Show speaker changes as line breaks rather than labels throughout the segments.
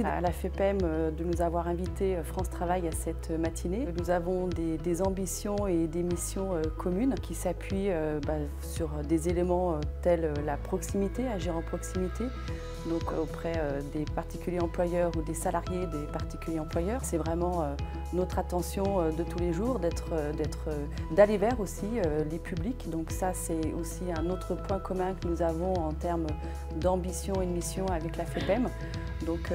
Merci à la FEPEM de nous avoir invité France Travail à cette matinée. Nous avons des ambitions et des missions communes qui s'appuient sur des éléments tels la proximité, agir en proximité, donc auprès des particuliers employeurs ou des salariés des particuliers employeurs. C'est vraiment notre attention de tous les jours, d'aller vers aussi les publics. Donc ça, c'est aussi un autre point commun que nous avons en termes d'ambition et de mission avec la FEPEM. Donc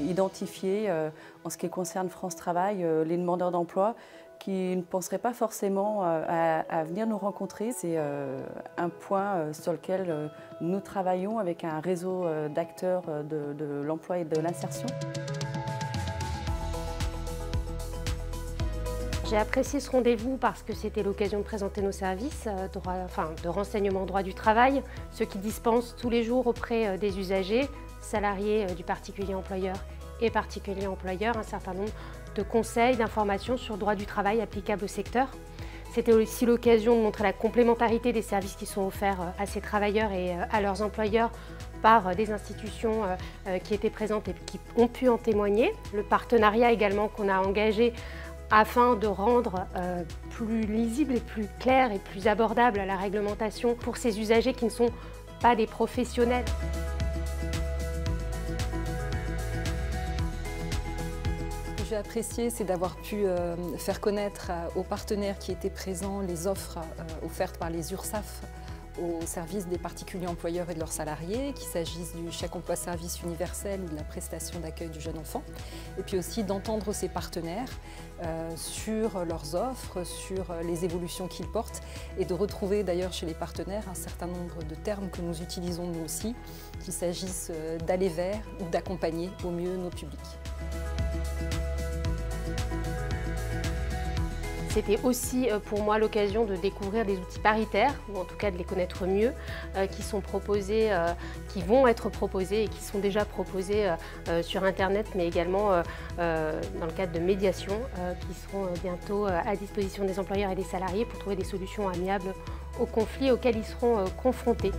identifier, en ce qui concerne France Travail, les demandeurs d'emploi qui ne penseraient pas forcément à venir nous rencontrer. C'est un point sur lequel nous travaillons avec un réseau d'acteurs de l'emploi et de l'insertion.
J'ai apprécié ce rendez-vous parce que c'était l'occasion de présenter nos services de renseignement droit du travail, ceux qui dispensent tous les jours auprès des usagers, salariés du particulier employeur et particulier employeur, un certain nombre de conseils, d'informations sur le droit du travail applicable au secteur. C'était aussi l'occasion de montrer la complémentarité des services qui sont offerts à ces travailleurs et à leurs employeurs par des institutions qui étaient présentes et qui ont pu en témoigner. Le partenariat également qu'on a engagé afin de rendre plus lisible et plus clair et plus abordable la réglementation pour ces usagers qui ne sont pas des professionnels.
Ce que j'ai apprécié, c'est d'avoir pu faire connaître aux partenaires qui étaient présents les offres offertes par les URSSAF au service des particuliers employeurs et de leurs salariés, qu'il s'agisse du chèque emploi service universel ou de la prestation d'accueil du jeune enfant. Et puis aussi d'entendre ces partenaires sur leurs offres, sur les évolutions qu'ils portent et de retrouver d'ailleurs chez les partenaires un certain nombre de termes que nous utilisons nous aussi, qu'il s'agisse d'aller vers ou d'accompagner au mieux nos publics.
C'était aussi pour moi l'occasion de découvrir des outils paritaires, ou en tout cas de les connaître mieux, qui sont proposés, qui vont être proposés et qui sont déjà proposés sur Internet, mais également dans le cadre de médiation, qui seront bientôt à disposition des employeurs et des salariés pour trouver des solutions amiables aux conflits auxquels ils seront confrontés.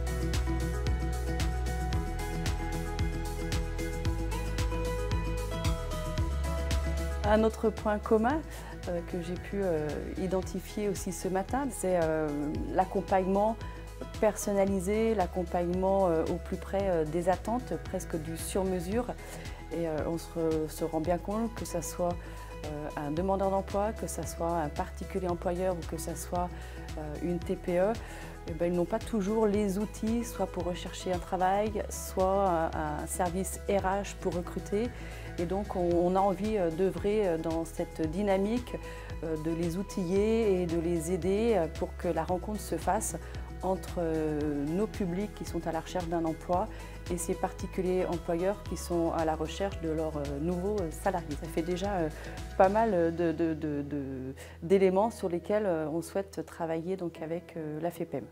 Un autre point commun que j'ai pu identifier aussi ce matin, c'est l'accompagnement personnalisé, l'accompagnement au plus près des attentes, presque du sur-mesure. Et on se rend bien compte que ce soit un demandeur d'emploi, que ce soit un particulier employeur ou que ce soit une TPE, ils n'ont pas toujours les outils, soit pour rechercher un travail, soit un service RH pour recruter. Et donc on a envie d'œuvrer dans cette dynamique, de les outiller et de les aider pour que la rencontre se fasse entre nos publics qui sont à la recherche d'un emploi et ces particuliers employeurs qui sont à la recherche de leurs nouveaux salariés. Ça fait déjà pas mal d'éléments sur lesquels on souhaite travailler donc avec la FEPEM.